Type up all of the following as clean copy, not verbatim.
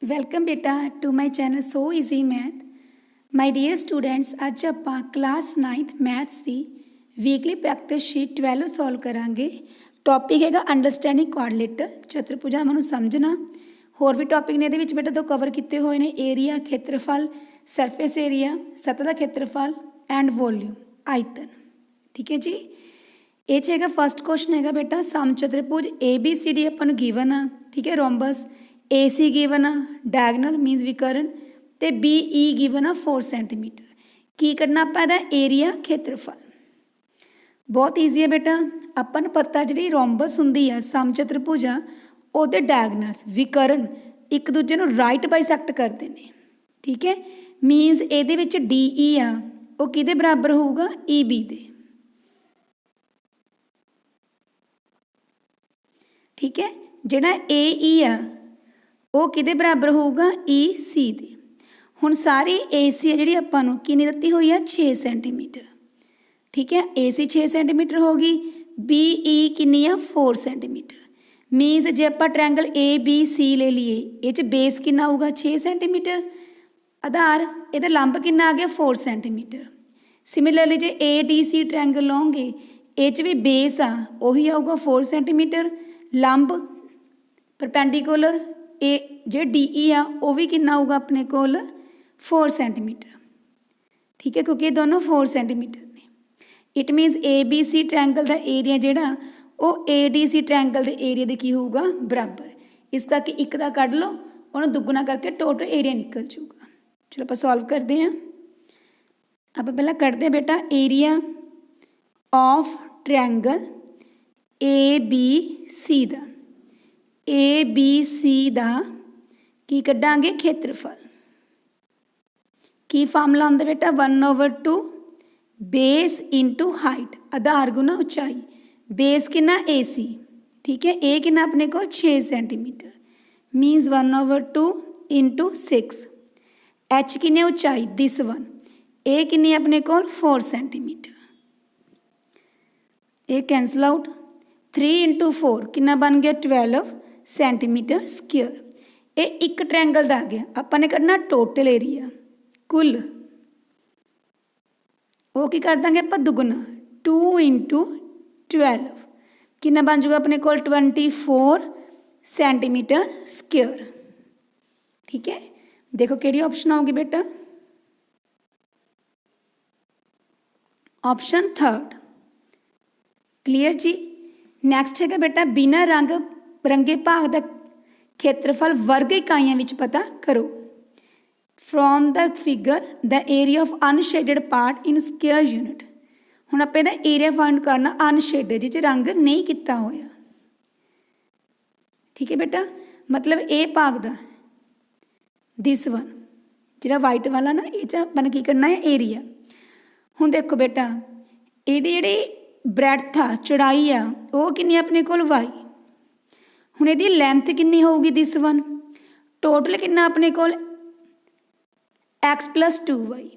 Welcome बेटा to my channel so easy math. My dear students, अज आप class 9th maths की weekly practice sheet 12 solve करांगे। Topic हैगा अंडरस्टैंडिंग क्वाड्रिलेटरल चतुर्भुजा में समझना। होर भी टॉपिक ने ये बेटा तो कवर किए हुए हैं एरिया, खेत्रफल, सरफेस एरिया, सतह का खेत्रफल एंड वॉल्यूम आयतन। ठीक है जी। ये हैगा फर्स्ट क्वेश्चन हैगा बेटा सम चतुर्भुज ABCD अपन गिवन आ। ठीक है, रोम्बस AC गिवन आ, डायगनल मीनस विकर्ण तो BE गिवन आ 4 सेंटीमीटर। की करना आप एरिया खेत्रफल बहुत ईजी है बेटा। अपन पता जी रोम्बस होंगी आ सम चतुर्भुज आ ਉਹਦੇ डायगनल्स विकर्ण एक दूजे ਨੂੰ राइट बाइसैक्ट करते हैं। ठीक है, मीनस ये DE आ वो किहदे बराबर होगा EB दे। ठीक है, जिहड़ा AE आ वो किहदे बराबर होगा EC दे। हुण सारी AC है जिहड़ी आपां नूं कितनी दित्ती हुई है 6 सेंटीमीटर। ठीक है, AC 6 सेंटीमीटर होगी, BE कितनी आ 4 सेंटीमीटर। मीनस जे आप ट्रैंगल ABC ले लीए ये बेस कितना होगा 6 सेंटीमीटर, आधार ये लंब कितना आ गया 4 सेंटीमीटर। सिमिलरली जे ADC ट्रैंगल लओगे ये भी बेस आ उही आऊगा 4 सेंटीमीटर, लंब परपेंडिकुलर ए जो DE आ वो भी कितना होगा अपने कोल 4 सेंटीमीटर। ठीक है, क्योंकि ये दोनों 4 सेंटीमीटर ने। इट मीनस ABC ट्रैंगल का एरिया जोड़ा वो ADC ट्रैंगल के एरिया के की होगा बराबर। इस करके एक का कढ़ लो, उन्होंने दुगना करके टोटल एरिया निकल जूगा। चलो आप सॉल्व करते हैं। आप पहला करते हैं बेटा एरिया ऑफ ट्रैंगल ABC का। ABC का की कढ़ांगे खेत्रफल। की फार्मूला आंदा बेटा 1/2 बेस इंटू हाइट, आधार गुना उचाई। बेस कितना AC। ठीक है, ए कितना अपने को 6 सेंटीमीटर मीनस 1/2 इंटू 6। H कितने उचाई दिस वन, ए कितनी अपने को 4 सेंटीमीटर। ए कैंसल आउट, 3 इंटू 4 कितना बन गया 12 सेंटीमीटर स्क्वेयर। ये एक ट्रैंगल का आ गया। अपने करना टोटल एरिया कुल वो की कर देंगे आप दुगुना 2 इंटू 12 कितना बन जाएगा अपने को 24 सेंटीमीटर स्क्वेयर। ठीक है, देखो केड़ी ऑप्शन आओगी बेटा, ऑप्शन 3 क्लीयर जी। नैक्सट है बेटा बिना रंगे भाग का खेत्रफल वर्ग इकाइयों में पता करो। From the figure the area of unshielded part in square unit. हुण आपां इहदा एरिया फाइंड करना अनशेडेड जिस रंग नहीं किया होया। ठीक है बेटा, मतलब ए भाग दा दिस वन जिहड़ा वाइट वाला ना ये अपन की करना है एरिया। हुण देखो बेटा इहदी जिहड़ी ब्रैड्थ आ चौड़ाई आ वो कितनी अपने कोल y। हुण इहदी लैंथ कितनी होगी दिस वन, टोटल कितना अपने कोल x + 2y।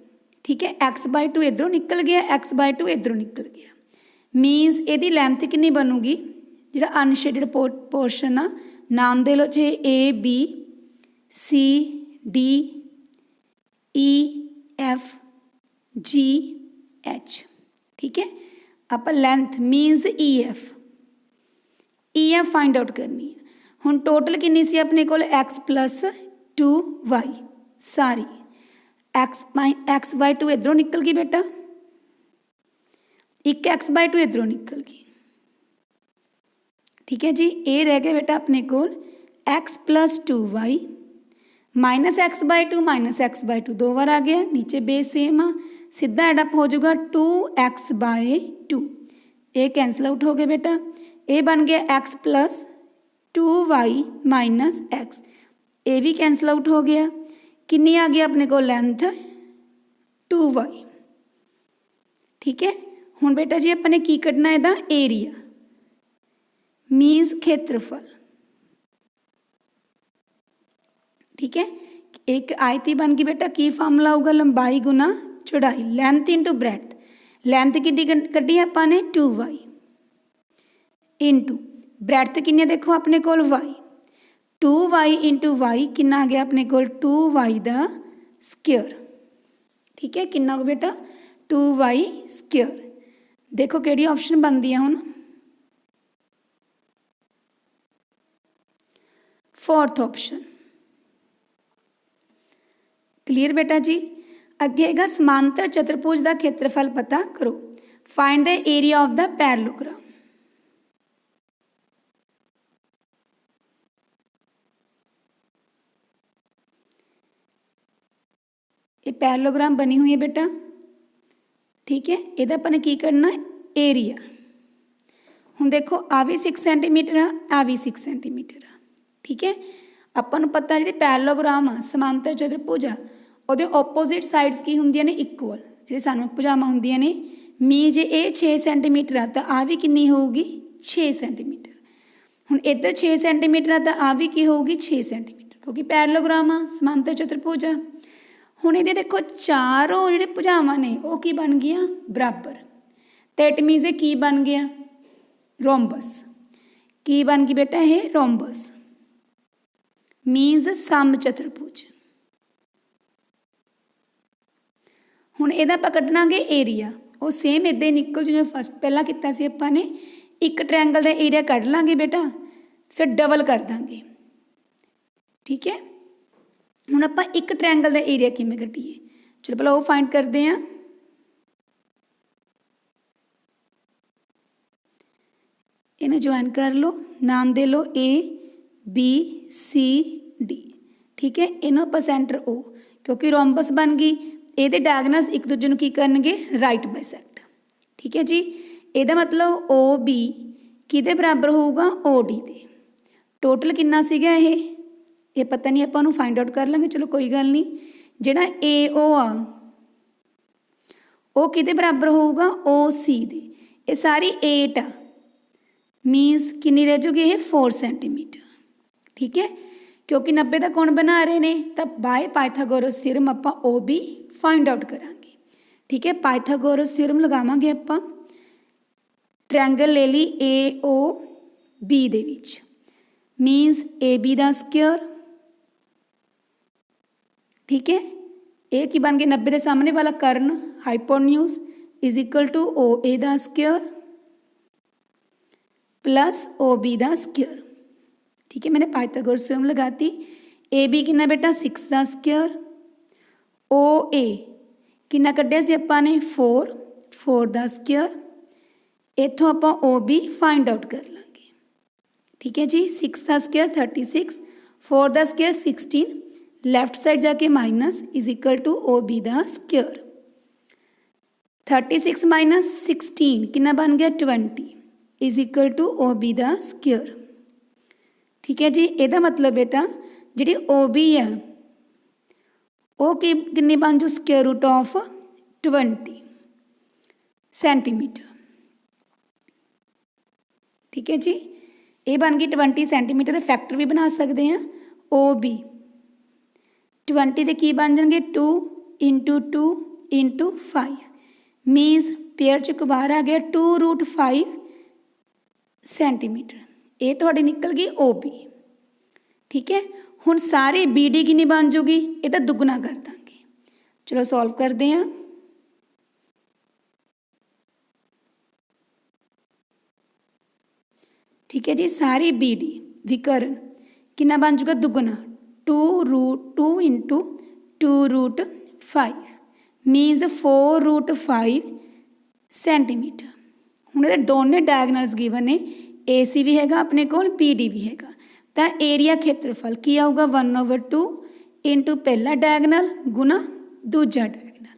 ठीक है, x/2 इधरों निकल गया, x/2 इधरों निकल गया। मीनस यदि लैंथ कितनी बनूगी जो अनशेडेड पोर्शन आ, नाम दे लो जे ABCDEFGH। ठीक है, आप लेंथ मीनस EF फाइंड आउट करनी है। हुण टोटल कितनी सी अपने को x + 2y सारी x/2 इधरों निकल गई बेटा, एक x/2 इधरों निकल गई। ठीक है जी, ये रह गया बेटा अपने को x + 2y माइनस x/2 दो बार आ गया, नीचे बेस सेम आ, सीधा एडअप हो जाएगा 2x/2। ये कैंसल आउट हो गया बेटा, ये बन गया x + 2y - x। ये भी कैंसल आउट हो गया, कितनी आ गया अपने को लेंथ 2y। ठीक है, हुण बेटा जी अपने की कढ़ना है एरिया मीनस खेत्रफल। ठीक है, एक आयती बन गई बेटा, की फार्मूला होगा लंबाई गुना चौड़ाई, लेंथ इंटू ब्रैड्थ। लेंथ कितनी कढ़ी अपने 2y इंटू ब्रैड्थ कितनी देखो अपने को y। 2y इंटू वाई कितना आ गया अपने को 2y दा स्क्वायर। ठीक है, कितना हो बेटा 2y स्क्वायर। देखो किहड़ी ऑप्शन बनती है हुण, फोर्थ ऑप्शन। क्लीयर बेटा जी। अगे हैगा समांतर चतुर्भुज का खेत्रफल पता करो, find the area of the parallelogram. ये पैरेललोग्राम बनी हुई है बेटा। ठीक है, इहदा आपां ने की करना एरिया। हुण देखो आ भी 6 सेंटीमीटर आ भी 6 सेंटीमीटर। ठीक है, आपां नूं पता जिहड़े पैरेललोग्राम आ समांतर चतुर्भुज आ ਉਹਦੇ ओपोजिट साइड्स की ਹੁੰਦੀਆਂ ਨੇ इक्वल, ਜਿਹੜੇ ਸਾਨੂੰ ਭੁਜਾਵਾਂ ਹੁੰਦੀਆਂ ਨੇ। ਮੀਨ ਜੇ ਇਹ 6 ਸੈਂਟੀਮੀਟਰ ਆ ਤਾਂ ਆ ਵੀ ਕਿੰਨੀ ਹੋਊਗੀ 6 ਸੈਂਟੀਮੀਟਰ। ਹੁਣ ਇੱਧਰ 6 ਸੈਂਟੀਮੀਟਰ ਆ ਤਾਂ ਆ ਵੀ ਕੀ ਹੋਊਗੀ 6 ਸੈਂਟੀਮੀਟਰ, ਕਿਉਂਕਿ ਪੈਰਲੋਗ੍ਰਾਮ ਆ ਸਮਾਂਤਰ ਚਤੁਰਭੁਜ ਆ। ਹੁਣ ਇਹਦੇ ਦੇਖੋ ਚਾਰੋਂ ਜਿਹੜੇ ਭੁਜਾਵਾਂ ਨੇ ਉਹ ਕੀ ਬਣ ਗਈਆਂ ਬਰਾਬਰ, ਤੇ ਇਟ ਮੀਨਸ ਇਹ ਕੀ ਬਣ ਗਿਆ ਰੋਮਬਸ। ਕੀ ਬਣ ਗਈ ਬੇਟਾ ਇਹ ਰੋਮਬਸ, ਮੀਨਸ ਸਮ ਚਤੁਰਭੁਜ। ਹੁਣ ਇਹਦਾ ਆਪਾਂ ਕੱਢਣਾਗੇ ਏਰੀਆ, ਉਹ ਸੇਮ ਇੱਦਾਂ ਹੀ ਨਿਕਲ ਜਿਵੇਂ ਫਸਟ ਪਹਿਲਾਂ ਕੀਤਾ ਸੀ ਆਪਾਂ ਨੇ। ਇੱਕ ਟ੍ਰਾਇੰਗਲ ਦਾ ਏਰੀਆ ਕੱਢ ਲਾਂਗੇ ਬੇਟਾ, ਫਿਰ ਡਬਲ ਕਰ ਦਾਂਗੇ। ਠੀਕ ਹੈ, ਹੁਣ ਆਪਾਂ ਇੱਕ ਟ੍ਰਾਇੰਗਲ ਦਾ ਏਰੀਆ ਕਿਵੇਂ ਕੱਢੀਏ, ਚਲੋ ਪਹਿਲਾਂ ਉਹ ਫਾਈਂਡ ਕਰਦੇ ਹਾਂ। ਇਹਨੂੰ ਜੁਆਇਨ ਕਰ ਲਓ, ਨਾਮ ਦੇ ਲਓ ABCD। ठीक है, इन्हों पर सेंटर O, क्योंकि रोमबस बन गई। ये डायगनल्स एक दूजे को की करनगे राइट बाइसेक्ट। ठीक है जी, ਇਹਦਾ मतलब OB किहदे बराबर होगा OD दे। टोटल कितना सीगा ये पता नहीं, आपां नूं फाइंड आउट कर लांगे। चलो कोई गल नहीं, जिहड़ा AO आ वो किहदे बराबर होगा OC दे। ये सारी 8 आ, मीनस कितनी रह जूगी ये 4 सेंटीमीटर। ठीक है, क्योंकि 90 का कोण बना रहे हैं तो बाय पाइथागोरस थ्योरम आपां OB फाइंड आउट करांगे। ठीक है, पाइथागोरस थ्योरम लगावांगे आपां। ट्रायंगल ले ली AOB दे विच, मीनस AB दा स्क्वायर। ठीक है, ये की बन गया 90 के सामने वाला कर्ण हाइपोन्यूज इज इक्वल टू OA दा स्क्वायर प्लस OB दा स्क्वायर। ठीक है, मैंने पाइथागोरस थ्योरम लगाती। AB कितना बेटा 6 दा स्क्वायर, OA कितना कढ़िया सी आपां ने 4 दा स्क्वायर। इत्थों आपां OB फाइंड आउट कर लांगे। ठीक है जी, 6 का स्क्वायर 36, 4 का स्क्वायर 16, लैफ्ट साइड जाके minus is equal to OB का स्क्वायर। 36 माइनस 16 कितना बन गया 20 इज इक्वल टू OB का स्क्वायर। ठीक है जी, ਇਹਦਾ मतलब बेटा जी OB है वो कितनी बन जू स्क्वायर रूट ऑफ 20 सेंटीमीटर। ठीक है जी, ये बन गई 20 सेंटीमीटर। फैक्टर भी बना सकते हैं OB 20 के की बन जाएंगे 2 इंटू 2 इंटू 5, मीनस पेयर च एक बाहर आ गया 2√5 सेंटीमीटर। ये थोड़ी निकल गई OB। ठीक है, हुण सारे BD कितनी बन जूगी, ये तो दुगना कर देंगे। चलो सॉल्व करते हैं। ठीक है जी, सारी BD विकर्ण कितना बन जूगा दुगना 2 इंटू 2√5, मीनस 4√5 सेंटीमीटर। हुण ये दोनों डायगनल्स गिवन ने, AC भी हैगा अपने को BD भी हैगा, तो एरिया क्षेत्रफल की आऊगा 1/2 इंटू पहला डायगनल गुना दूजा डायगनल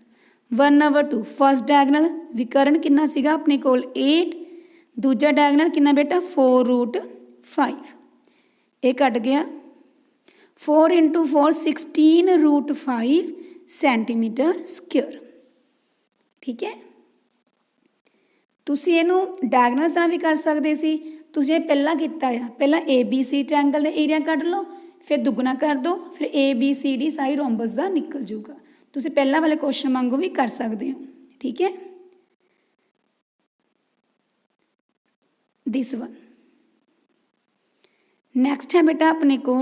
1/2। फर्स्ट डायगनल विकर्ण कितना सीगा अपने को 8, दूजा डायगनल कितना बेटा 4√5। ये कट गया 4 इंटू 4 16√5 सेंटीमीटर स्क्वायर। ठीक है, तुसी इहनूं डायगनल्स नाल भी कर सकते सी। तुसीं पहला किता है, पहला ABC ट्रायंगल का एरिया कढ़ लो, फिर दुगना कर दो, फिर ABCD सारी रोमबस का निकल जूगा। तुसीं पहला वाले क्वेश्चन वांगू भी कर सकते हो। ठीक है, दिस वन नैक्सट है बेटा अपने को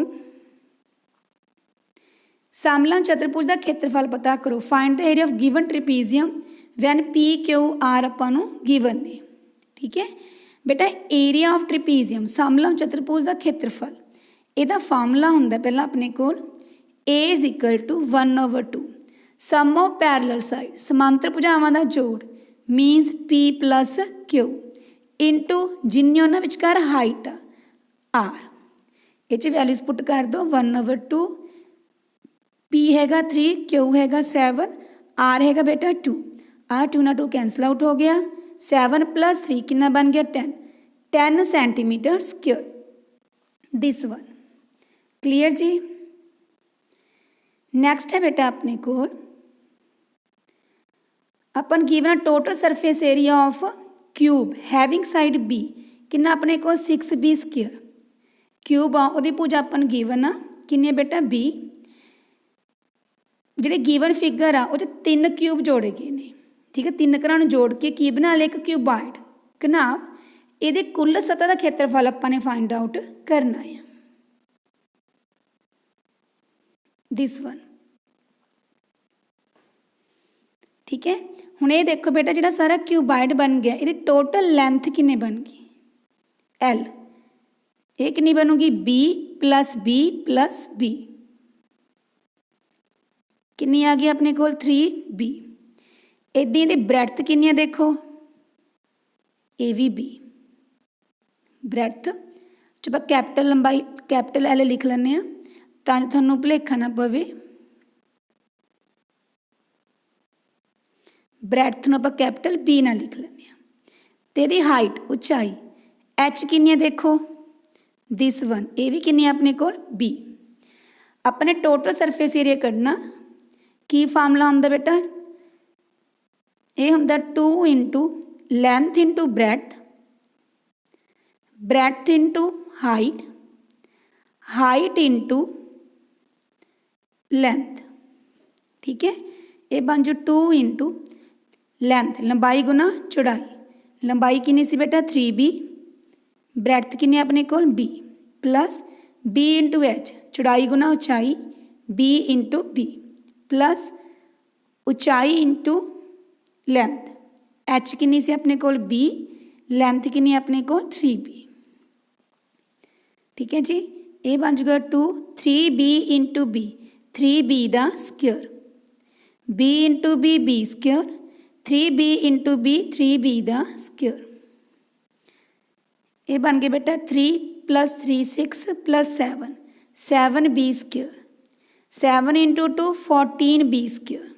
समलंब चतुर्भुज का खेत्रफल पता करो। Find the area of given trapezium वैन पी क्यू आर अपन गिवन ने। ठीक है बेटा, एरिया ऑफ ट्रिपीजियम समलंब चतुर्भुज का खेत्रफल, ਇਹਦਾ ਫਾਰਮੂਲਾ ਹੁੰਦਾ ਪਹਿਲਾਂ ਆਪਣੇ ਕੋਲ A is equal to 1/2 sum of parallel side, ਸਮਾਂਤਰ ਭੁਜਾਵਾਂ ਦਾ ਜੋੜ means P plus Q into ਜਿੰਨੀ ਉਹਨਾਂ ਵਿਚਕਾਰ ਹਾਈਟ ਆ R। ਇਹ 'ਚ ਵੈਲਿਊਜ਼ ਪੁੱਟ ਕਰ ਦਿਓ 1/2, P ਹੈਗਾ 3, Q ਹੈਗਾ 7, R ਹੈਗਾ ਬੇਟਾ 2। ਆਹ 2 ਨਾਲ 2 ਕੈਂਸਲ ਆਊਟ ਹੋ ਗਿਆ। 7 + 3 ਕਿੰਨਾ ਬਣ ਗਿਆ 10 centimetre square this one. Clear जी। नैक्सट है बेटा अपने को अपन given total surface area of cube having side B किन्ना अपने को 6B स्क्वायर क्यूब आ उहदी पूजा अपन गिवन आ किन्नी बेटा B। जिहड़े गिवन फिगर आ उह 3 क्यूब जोड़े गए ने। ठीक है, 3 घरां नूं जोड़ के की बना लिया एक क्यूबाइड घनाभ। ਇਹਦੇ ਕੁੱਲ ਸਤ੍ਹਾ ਦਾ ਖੇਤਰਫਲ ਆਪਾਂ ਨੇ ਫਾइंड आउट ਕਰਨਾ ਹੈ ਦਿਸ ਵਨ। ਠੀਕ ਹੈ, ਹੁਣ ਇਹ ਦੇਖੋ ਬੇਟਾ ਜਿਹੜਾ ਸਾਰਾ ਕਿਊਬਾइड ਬਣ ਗਿਆ ਇਹਦੀ ਟੋਟਲ ਲੈਂਥ ਕਿੰਨੇ ਬਣ ਗਈ L। ਇਹ ਕਿੰਨੀ ਬਣੂਗੀ B + B + B ਕਿੰਨੀ ਆ ਗਈ ਆਪਣੇ ਕੋਲ 3B। ਇੱਦਾਂ ਇਹਦੀ ਬ੍ਰੈਡਥ ਕਿੰਨੀ ਆ ਦੇਖੋ ਇਹ ਵੀ B। ब्रैथ जो आप कैपिटल लंबाई कैपिटल L लिख लें तां थानू भुलेखा ना पवे। ब्रैथ नूं आपां कैपिटल B ना लिख लें। ते दी हाइट उचाई H किन्नी देखो दिस वन, ये भी किन्नी अपने कोल B। अपने टोटल सरफेस एरिया कढ़ना की फार्मूला हुंदा बेटा ये हुंदा 2 * length * breadth, breadth into height, height into length. ठीक है, ये बन जो 2 * लेंथ लंबाई गुना चौड़ाई। लंबाई किन्नी सी बेटा 3B, ब्रैथ किन्नी अपने कोल B प्लस B * H चौड़ाई गुना उचाई B * B प्लस उचाई इंटू लेंथ। H किन्नी सी अपने कोल B, लेंथ किन्नी अपने कोल 3B। ठीक है जी, ये बन जाएगा 2 3B * B 3B दा square B * B B square 3B * B 3B दा स्क्वायर। ये बन गए बेटा 3 + 3 6 + 7 7B स्क्वायर 7 * 2 14B स्क्वायर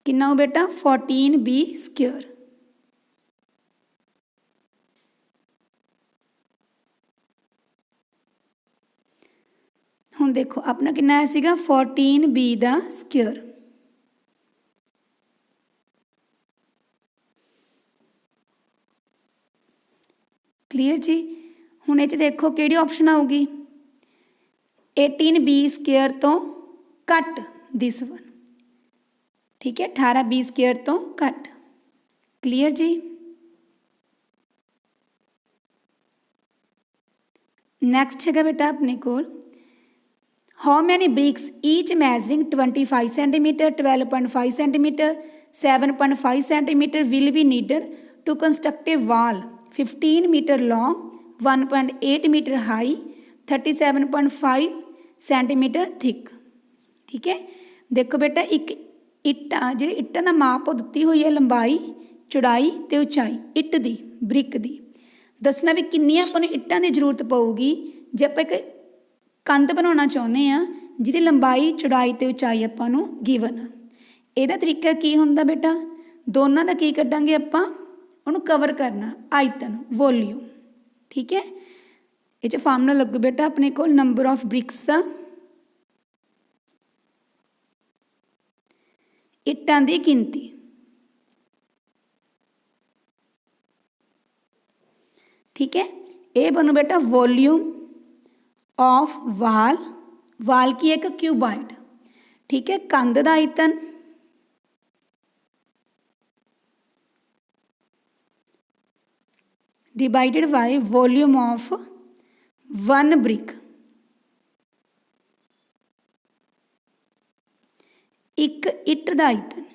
कितना हो बेटा 14B स्क्वायर। हुण देखो अपना कितना आया सीगा 14B दा स्क्वायर। क्लीयर जी। हुण इह देखो किहड़ी ऑप्शन आऊगी 18B स्क्वायर तो घट दिस वन। ठीक है, 18B स्क्वायर तो घट। क्लीयर जी। नैक्सट है बेटा अपने को how many bricks each measuring 25 centimetre 12.5 centimetre 7.5 centimetre will be needed to construct a wall 15 metre long 1.8 metre high 37.5 centimetre thick. ठीक है, देखो बेटा एक इट्टा जी इट्टां दा माप दिती हुई है लंबाई चौड़ाई ते उचाई इट्ट दी ब्रिक दी। दसना भी किन्नी आपां नूं इट्टां दी जरूरत पऊगी जे आपां एक कंध बनाना चाहुंदे आ जिहदी लंबाई चौड़ाई ते उचाई आपां नूं गिवन आ। इहदा तरीका की हुंदा बेटा दोनों का की कड्डांगे आपां उहनूं कवर करना आयतन वॉल्यूम। ठीक है, ये फार्मूला लगू बेटा अपने को नंबर ऑफ ब्रिक्स का इट्टां दी गिनती। ठीक है, ये बनू बेटा वॉल्यूम ऑफ वाल। वाल की एक क्यूबाइड। ठीक है, कंध दा आयतन divided by volume of 1 brick. एक इट दा आयतन,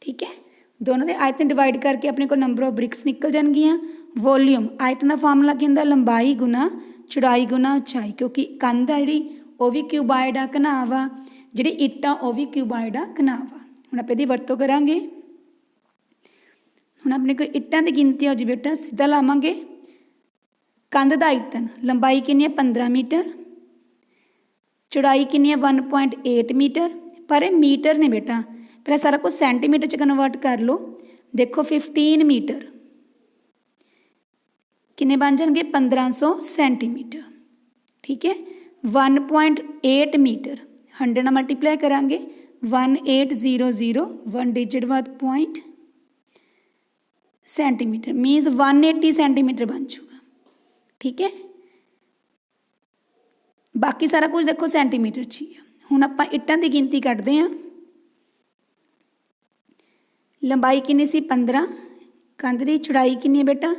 ठीक है, दोनों के आयतन डिवाइड करके अपने को नंबर ऑफ ब्रिक्स निकल जाएगियाँ। वॉल्यूम आयतन का फार्मूला की होंदा, लंबाई गुना चौड़ाई गुना उचाई, क्योंकि कंध आ जी वो भी cuboid uh घनाव uh, ji it आ वो भी क्यूबाइड आ घनाव आ। हुण आपां इहदी वरतों करांगे। हुण अपने को इट्टां दी गिनती हो जी बेटा, सीधा लावांगे। कंध दा आयतन लंबाई कितनी है 15 मीटर, चौड़ाई कितनी है 1.8 मीटर, पर ये मीटर ने बेटा, पहले सारा कुछ सेंटीमीटर च कन्वर्ट कर लो। देखो 15 मीटर किन्ने बन जाएंगे 1500 सेंटीमीटर, ठीक है। 1.8 मीटर 100 नाल मल्टीप्लाई करांगे 1800, 1 डिजिट बाद पॉइंट सेंटीमीटर, मीनस 180 सेंटीमीटर बन जाऊगा, ठीक है। बाकी सारा कुछ देखो सेंटीमीटर च ही है। हुण आपां इट्टां दी गिनती कढदे हां। लंबाई कितनी सी 15, कंध की चौड़ाई कितनी है बेटा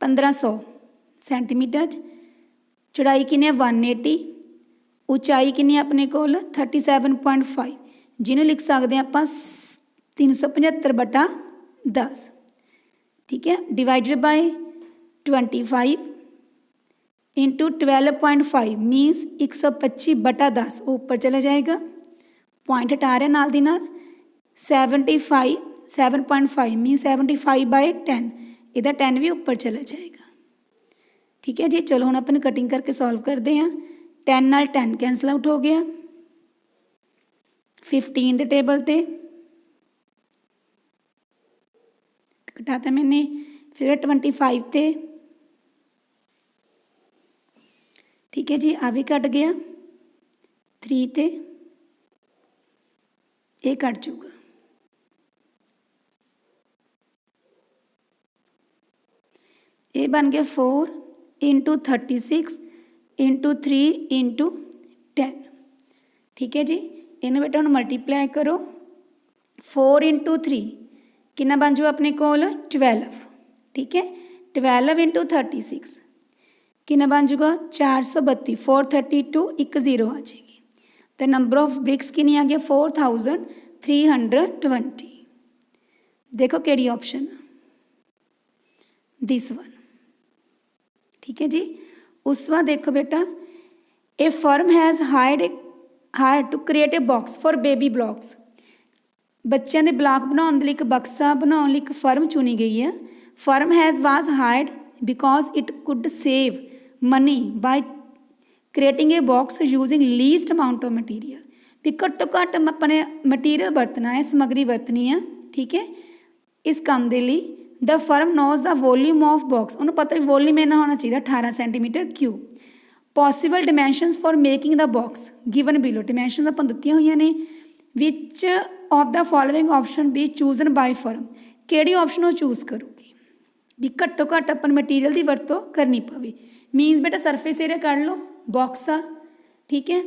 1500 सेंटीमीटर, चौड़ाई कितनी है 180, उचाई कितनी है अपने को 37.5, जिन्हों लिख सकते हैं आप 375/10, ठीक है। डिवाइडेड बाय 25 इंटू 12.5 मीनस 125/10, ऊपर चला जाएगा, पॉइंट हटा रहे नाल दी नाल। 7.5 मीन 75/10, इहदा 10 भी ऊपर चला जाएगा, ठीक है जी। चलो हुण अपन कटिंग करके सॉल्व करते हैं। 10 नाल 10 कैंसल आउट हो गया, 15 के टेबल ते घटाता मैंने, फिर 25 ते, ठीक है जी, आ भी कट गया। 3 ते ये कट जूगा, ये बन गया 4 इंटू 36 इंटू 3 इंटू 10, ठीक है जी। इन्हें बेटा हम मल्टीप्लाई करो, 4 इंटू 3 कितना बन जाओ अपने को 12, ठीक है। 12 इंटू 36 कितना बन जाऊगा 432, 432 1 0 आ जाएगी। तो नंबर ऑफ ब्रिक्स कितनी आ गया 4320। देखो केड़ी ऑप्शन, दिस वन, ठीक है जी। उस बाद देखो बेटा, a firm has hired to create a box for baby blocks. बच्चों के ब्लॉक बनाने लिए एक बक्सा बनाने लिए एक फर्म चुनी गई है। Firm has was hired because it could save money by creating a box using least amount of material. भी घट्टो घट्ट अपने मटीरियल वरतना है, समग्री वरतनी है, ठीक है। इस काम के लिए the firm knows the volume of box, उन्होंने पता भी वॉल्यूम इन्ना होना चाहिए 18 centimetre cube. Possible dimensions for making the box given below, dimension अपन दित्तियां हुई ने। Which of the following option be chosen by firm, किहड़ी ऑप्शन वो चूज करूगी भी घट्टो घट्ट अपन मटीरियल की वरतों करनी पवे। मीनस बेटा सरफेस एरिया कढ़ लो बॉक्स का, ठीक है,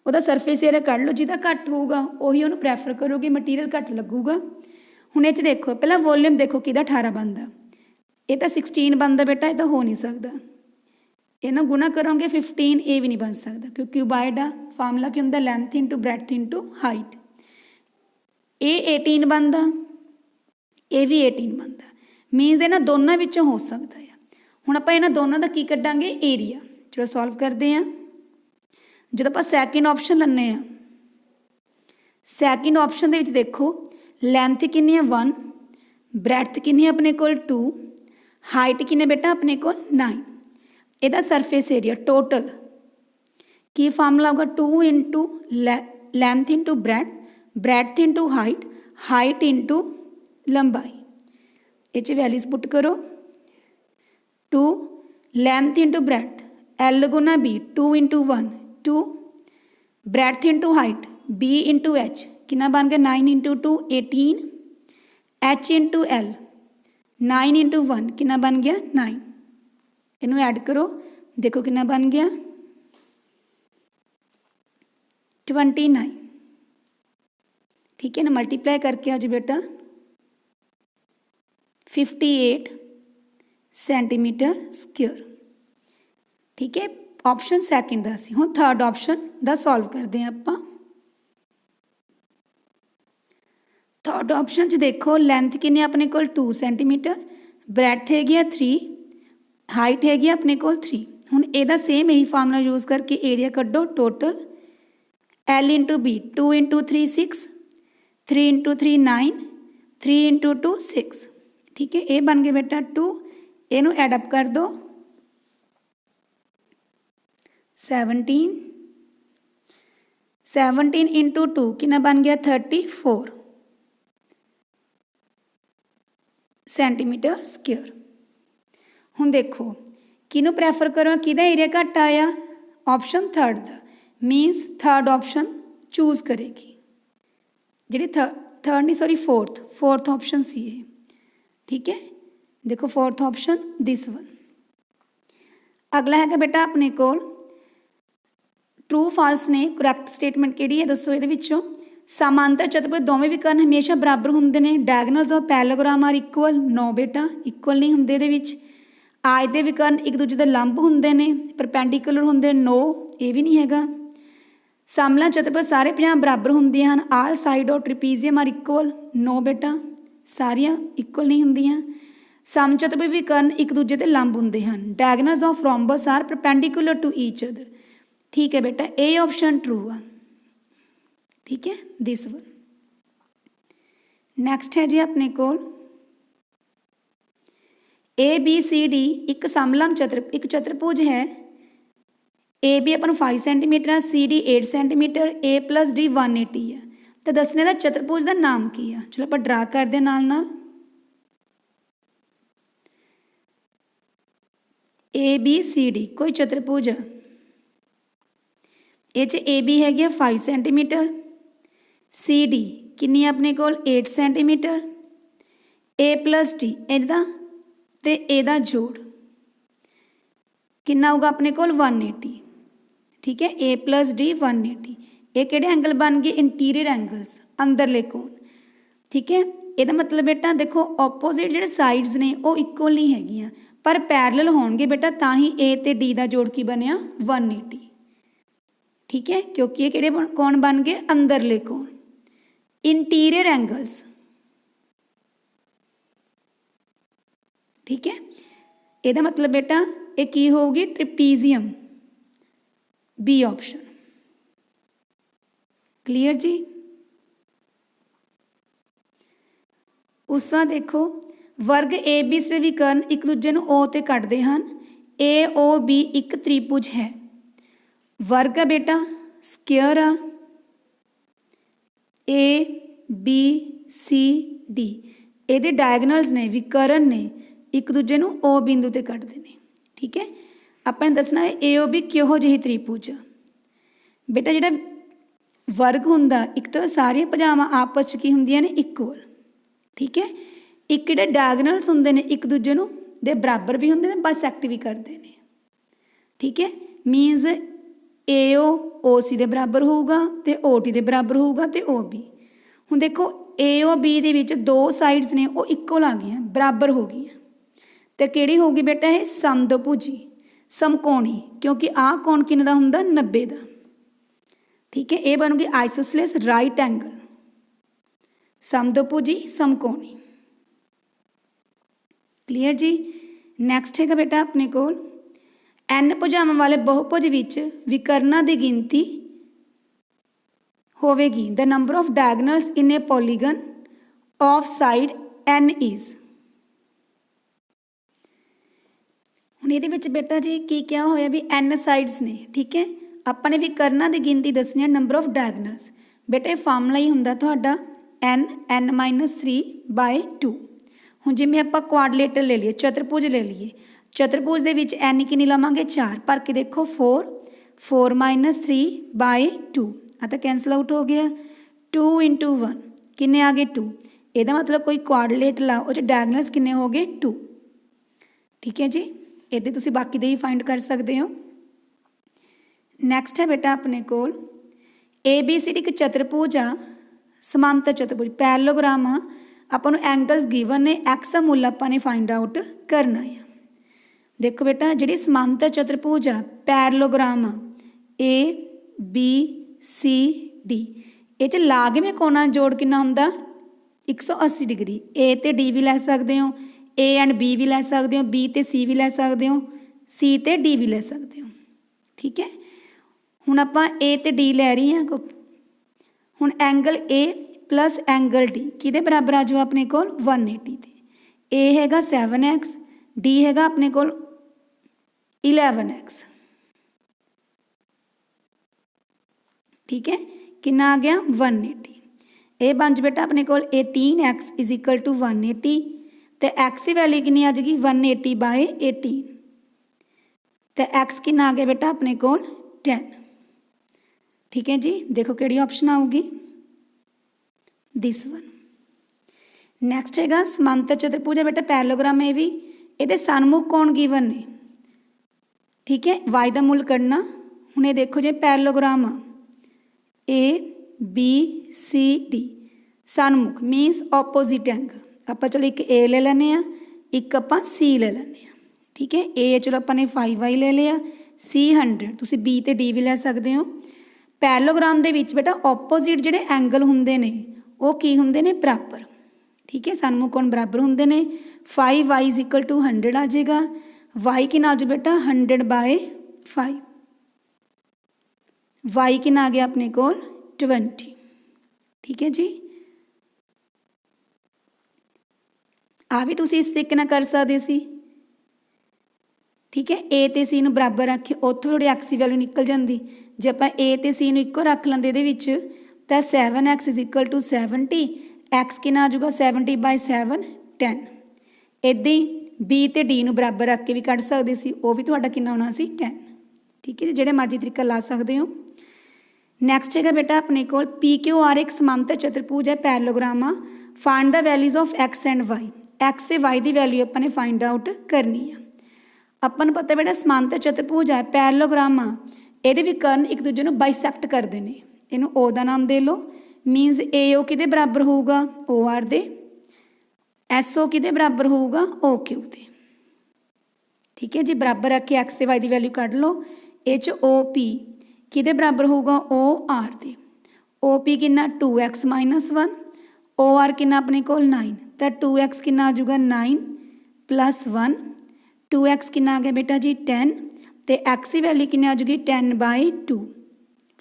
वह सरफेस एरिया कढ़ लो, जिदा घट होगा उही उन्होंने प्रैफर करोगे, मटीरियल घट लगूगा। हुण ये देखो पहला वॉल्यूम देखो कि 18 बनता, ये तो 16 बनता बेटा, ये तो हो नहीं सकता। ये ना गुना करोगे 15, ये भी नहीं बन सकता क्योंकि क्यूबाइड आ, फार्मूला की होंगे length into breadth into height. ये 18 बनता, ये भी 18 बनता, मीनस इन्होंने दोनों विचों हो सकता है। हुण आपां इन्हां दोनों का की कड्डांगे एरिया। चलो सॉल्व करते हैं। जो आप सैकेंड ऑप्शन लैने, सैकेंड ऑप्शन के देखो लेंथ कितनी है 1, ब्रैथ कितनी है अपने को 2, हाइट कितनी बेटा अपने को 9। यदा सरफेस एरिया टोटल की फार्मूला होगा 2 into length into breadth, breadth into height, height into लंबाई। ये वैल्यूज पुट करो, 2 लेंथ इंटू ब्रैथ एल गुना B, 2 into 1 2, breadth into height B into H कितना बन गया 9 into 2 18, H into L 9 into 1 कितना बन गया 9। इनू ऐड करो देखो कितना बन गया 29, ठीक है ना। मल्टीप्लाई करके आज बेटा 58 ਸੈਂਟੀਮੀਟਰ ਸਕੁਅਰ। ਠੀਕ ਹੈ, ਆਪਸ਼ਨ ਸੈਕਿੰਡ ਦਾ ਸੀ। ਹੁਣ ਥਰਡ ਆਪਸ਼ਨ ਦਾ ਸੋਲਵ ਕਰਦੇ ਹਾਂ ਆਪਾਂ। ਥਰਡ ਆਪਸ਼ਨ 'ਚ ਦੇਖੋ ਲੈਂਥ ਕਿੰਨੀ ਆਪਣੇ ਕੋਲ 2 ਸੈਂਟੀਮੀਟਰ, ਬ੍ਰੈਡਥ ਹੈਗੀ ਆ 3, ਹਾਈਟ ਹੈਗੀ ਆ ਆਪਣੇ ਕੋਲ 3। ਹੁਣ ਇਹਦਾ ਸੇਮ ਇਹੀ ਫਾਰਮੂਲਾ ਯੂਜ਼ ਕਰਕੇ ਏਰੀਆ ਕੱਢੋ। Total L into B 2 into 3 6, 3 into 3 9, 3 into 2 6। ठीक है, ये बन गए बेटा 2। इनू एडअप कर दो 17, 17 इंटू 2 कितना बन गया 34 सेंटीमीटर स्क्वेयर। हुण देखो किनू प्रैफर करो, किहदा एरिया घट आया, ऑप्शन थर्ड दा, मीनस थर्ड ऑप्शन चूज करेगी। जी थर्ड नहीं सॉरी फोर्थ ऑप्शन सी है। ठीक है, देखो फोर्थ ऑप्शन दिस वन। अगला है बेटा अपने कोल ट्रू फाल्स ने करैक्ट स्टेटमेंट किहड़ी है दसो। इहदे विचों समांतर चतुर्भुज दोवें विकर्ण हमेशा बराबर हुंदे ने। Diagonals of parallelogram are equal. No बेटा इक्वल नहीं हुंदे इहदे विच। आय दे विकर्ण एक दूजे दे लंब हुंदे ने, परपेंडिकुलर हुंदे। नो ये भी नहीं हैगा। समला चतुर्भुज सारे 50 बराबर होंगे हैं। All side of trapezium are equal. No बेटा सारियां इक्वल नहीं होंदियां। सम चतुर्भुज विकर्ण एक दूजे के लंब होंगे हैं। Diagonals of rhombus are perpendicular to each other. ठीक है बेटा ए ऑप्शन ट्रू आ। ठीक है, दिस वन। नैक्सट है जी अपने कोल ए बी सी डी एक समलंब एक चतुर्भुज है। ए बी अपन 5 सेंटीमीटर है, सी डी 8 सेंटीमीटर, ए प्लस डी 180 है। तो दसने का चतुर्भुज का नाम की है। चलो आप ड्रा करते नाल ए बी सी डी कोई चतुर्भुज ये ए बी है 5 सेंटीमीटर, सी डी किन्नी अपने कोल 8 सेंटीमीटर, ए प्लस डी इहदा ते इहदा जोड़ किन्ना होगा अपने कोल 180। ठीक है, ए प्लस डी 180। ये किहड़े एंगल बन गए, इंटीरियर एंगल्स, अंदरले कोण। ठीक है, ਇਹਦਾ मतलब बेटा देखो ऑपोजिट ਜਿਹੜੇ साइड्स ने वो इक्वल नहीं हैगियां पर पैरलल होणगे बेटा, ਤਾਂ ही ए ते डी ਦਾ जोड़ की बनया 180। ठीक है, क्योंकि ये किहड़े कोण बन गए, अंदरले कोण, इंटीरियर एंगल्स। ठीक है, ਇਹਦਾ मतलब बेटा ये की होगी, ट्रिपीजियम, बी ऑप्शन। क्लीयर जी। उस तरह देखो वर्ग ए बी से विकर्ण एक दूजे नूं ओ ते कटदे हन। ए ओ बी एक त्रिभुज है। वर्ग है बेटा स्क्वेयर आ। ए बी सी डी ਇਹਦੇ डायगोनल्स ने विकर्ण ने एक दूजे नूं ओ बिंदु ते कटदे ने। ठीक है, ਆਪਾਂ ਨੇ ਦੱਸਣਾ ਹੈ ए ओ बी ਕਿਹੋ ਜਿਹੀ त्रिभुज ਆ। बेटा ਜਿਹੜਾ वर्ग ਹੁੰਦਾ ਇੱਕ ਤਾਂ ਸਾਰੀਆਂ ਭੁਜਾਵਾਂ ਆਪਸ 'ਚ ਕੀ ਹੁੰਦੀਆਂ ਨੇ, ਇਕੁਅਲ। ठीक है, एक ਜਿਹੜੇ डायगोनल्स ਹੁੰਦੇ ਨੇ ਇੱਕ ਦੂਜੇ ਨੂੰ ਦੇ ਬਰਾਬਰ ਵੀ ਹੁੰਦੇ ਨੇ, ਬਾਇਸੈਕਟ ਵੀ ਕਰਦੇ ਨੇ। ठीक है, मीनस AO OC ਦੇ ਬਰਾਬਰ ਹੋਊਗਾ ਤੇ OT ਦੇ ਬਰਾਬਰ ਹੋਊਗਾ ਤੇ OB। ਹੁਣ ਦੇਖੋ AOB ਦੇ ਵਿੱਚ ਦੋ ਸਾਈਡਸ ਨੇ ਉਹ ਇਕੁਅਲ ਆ ਗਈਆਂ, ਬਰਾਬਰ ਹੋ ਗਈਆਂ। ਤੇ ਕਿਹੜੀ ਹੋਊਗੀ ਬੇਟਾ, ਇਹ ਸਮਦੋਭੁਜੀ, ਸਮਕੋਣੀ, क्योंकि ਆਹ ਕੋਣ ਕਿੰਨੇ ਦਾ ਹੁੰਦਾ, 90 ਦਾ। ठीक है, ये बनूगी आइसोसेलेस राइट एंगल, समदोभुजी समकोणी। क्लीयर जी। नैक्सट है बेटा अपने कोल एन भुजावां वाले बहुभुज विच विकर्णां दी गिनती होवेगी। The number of diagonals in a polygon of side N is. हुण इहदे विच बेटा जी की क्या होया भी एन साइड्स ने। ठीक है, अपने विकर्णां दी गिनती दसनी है, नंबर ऑफ डायगोनल्स। बेटा ये फार्मूला ही हुंदा तुहाडा n(n-3/2। हुण जिवें आपां क्वाड्रिलेटर ले लिए, चतुर्भुज ले लिए, चतुर्भुज दे विच n किन्नी लवांगे, 4। भर के देखो 4 4-3/2 आ तां कैंसल आउट हो गया। 2 × 1 किन्ने आ गए, 2। ਇਹਦਾ मतलब कोई क्वाड्रिलेटर लाओ ਉਹ 'ਚ डायगोनल्स किन्ने हो गए, 2। ठीक है जी, इहदे तुसीं बाकी दे ही फाइंड कर सकते हो। नैक्सट है बेटा अपने कोल ए बी सी डी एक चतुर्भुज आ, समांतर चतुर्भुज पैरेललोग्राम आ। ਆਪਾਂ ਨੂੰ ਐਂਗਲਸ ਗਿਵਨ ਨੇ, x ਦਾ ਮੁੱਲ ਆਪਾਂ ਨੇ ਫਾइंड ਆਊਟ ਕਰਨਾ ਹੈ। ਦੇਖੋ ਬੇਟਾ ਜਿਹੜੀ ਸਮਾਂਤਰ ਚਤੁਰਭੁਜ ਆ parallelogram A B C D ਇਹ 'ਚ ਲਾਗਵੇਂ ਕੋਣਾਂ ਜੋੜ ਕਿੰਨਾ ਹੁੰਦਾ 180 डिग्री। A ਤੇ D ਵੀ ਲੈ ਸਕਦੇ ਹੋ, A ਐਂਡ B ਵੀ ਲੈ ਸਕਦੇ ਹੋ, B ਤੇ C ਵੀ ਲੈ ਸਕਦੇ ਹੋ, C ਤੇ D ਵੀ ਲੈ ਸਕਦੇ ਹੋ। ਠੀਕ ਹੈ, ਹੁਣ ਆਪਾਂ A ਤੇ D ਲੈ ਰਹੀ ਹਾਂ। ਹੁਣ angle A plus angle D किहदे बराबर आ जाओ अपने कोल 180 ते। A हैगा 7x, D हैगा अपने कोल 11x। ठीक है, कितना आ गया 180। ए बन बेटा अपने कोल 18x इज इक्वल टू 180 ते x की वैल्यू कितनी आ जाएगी 180 बाय 18 ते x कितना आ गया बेटा अपने कोल 10। ठीक है जी, देखो किहड़ी ऑप्शन आऊगी दिस वन। नैक्सट है समांतर चतुर्भुज है बेटा पैरलोग्राम है भी ये सन्मुख कौन गिवन ने। ठीक है, वाई का मुल कढ़ना। हुणे देखो जी parallelogram A B C D सन्मुख मीनस ऑपोजिट एंगल। आप चलो एक ए ले लें, एक आप सी ले लें। ठीक है, ए चलो अपने 5y ले लिया, सी 100, तुसी बी ते डी भी ले सकते हो। पैरलोग्राम दे विच बेटा ऑपोजिट जिहड़े एंगल हुंदे ने वो की हुंदे ने बराबर। ठीक है, सन्मुख कोण बराबर हुंदे ने। 5y इज इक्वल टू 100 आ जाएगा, y कितना आ जाओ बेटा 100 बाय 5, y कितना आ गया अपने कोल 20। ठीक है जी, आ भी तुसी इस तरीके नाल कर सकदे सी। ठीक है, ए ते सी नूं बराबर रखे उत्थों थोड़ी एक्स की वैल्यू निकल जाती। जे आपां ए ते सी नूं इक्को रख लैंदे इहदे विच तो 7x is equal to 70, x कितना आ जाऊगा 70 बाय 7 10। इदां ही बी ते डी नूं बराबर रख के भी कढ़ सकते सी, वो भी तुहाडा कितना होना सी 10। ठीक है, जिहड़े मर्जी तरीका ला सकते हो। नैक्सट है बेटा अपने कोल पी क्यू आर एक समांतर चतुर्भुज है पैरलोग्राम आ। Find the values of X and Y. X ते वाई की वैल्यू अपने फाइंड आउट करनी है। अपन पता बेटा समांतर चतुर्भुज है पैरलोग्राम आ, ये विकर्ण एक दूजे को बाइसैक्ट करते हैं। इनू ओ का नाम दे लो, मीनस ए ओ किहदे बराबर होगा O are they, S O किहदे बराबर होगा ओ क्यू दे। ठीक है जी, बराबर रख के एक्स ते वाई की वैल्यू कढ़ लो। ए च ओ पी किहदे बराबर होगा O are they. O P कितना 2x माइनस 1, ओ आर कितना अपने कोल 9 तो 2x कितना आ जाऊगा 9 प्लस 1, 2x कितना आ गया बेटा जी 10 तो x की वैल्यू कितनी आ जाएगी 10 बाय 2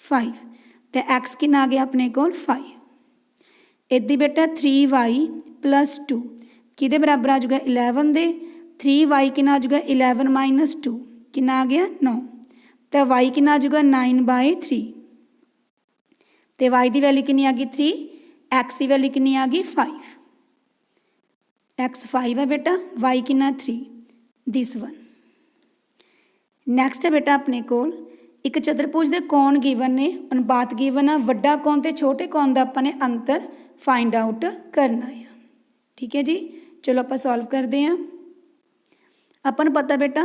5 तो x कितना आ गया अपने कोल 5। इदी बेटा 3y प्लस 2 किहदे बराबर आ जाऊगा 11 दे। 3y कितना आ जाऊगा 11 माइनस 2 कितना आ गया 9 तो y कितना आ जाऊगा 9 बाय 3 तो y की वैल्यू कितनी आ गई 3, x की वैल्यू कितनी आ गई 5। x 5 है बेटा, y कितना 3, दिस वन। नैक्सट है बेटा अपने कोल एक चतुर्भुज के कोण गिवन ने, अनुपात गिवन आ, वड्डा कोण ते छोटे कोण का अपने अंतर फाइंड आउट करना है। ठीक है जी, चलो आप सॉल्व करते हैं। अपन पता बेटा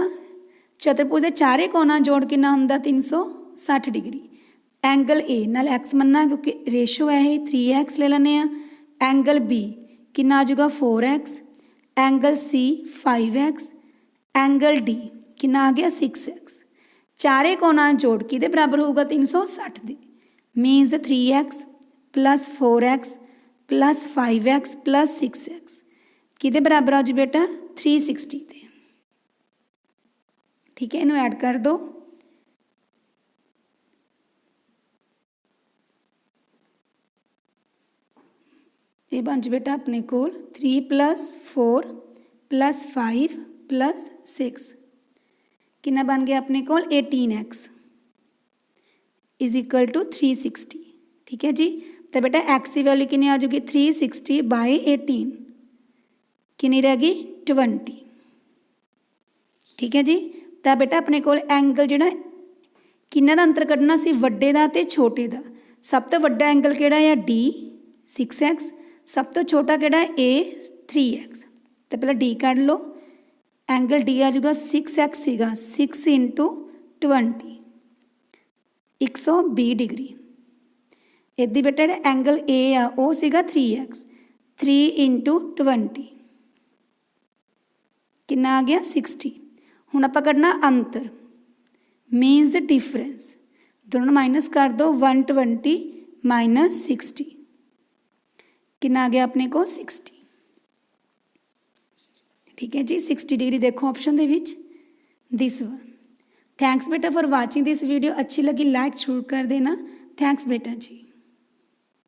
चतुर्भुज के चारे कोणा जोड़ कितना हुंदा 360 डिग्री। एंगल ए नाल एक्स मनना क्योंकि रेशो है ये 3x ले लेने। एंगल बी कितना आ जाएगा 4x, angle C 5x, angle D कितना आ गया 6x। चारे कोणा जोड़ किहदे बराबर होगा 360 दे, minus 3x plus 4x plus 5x plus 6x किहदे बराबर आ जाए बेटा 360 दे। ठीक है, इनू ऐड कर दो। ये बन जाए बेटा अपने कोल 3 प्लस 4 प्लस 5 प्लस 6 कितना बन गया अपने कोल 18x इज इक्वल टू 360। ठीक है जी, तो बेटा x की वैल्यू कितनी आ जाएगी 360 बाय 18 कितनी रहेगी 20। ठीक है जी, तो बेटा अपने कोल एंगल जिहड़ा किन्ना दा अंतर कढ़ना सी वड्डे दा ते छोटे दा। सब तो वड्डा एंगल किहड़ा है D 6x, सब तो छोटा किहड़ा है A 3x। तो पहले D कढ़ लो, एंगल डी आ जाऊगा 6x सीगा 6 इंटू 20 120 डिग्री। इदी बेटा एंगल ए आ वो सीगा 3x 3 इंटू 20 कितना आ गया 60। हुण आपां कढना अंतर मीनस डिफरेंस, दोनों माइनस कर दो 120 माइनस 60 कितना आ गया अपने को 60। ठीक है जी 60 डिग्री देखो option they which this one. Thanks बेटा फॉर वाचिंग दिस वीडियो। अच्छी लगी लाइक जरूर कर देना। थैंक्स बेटा जी।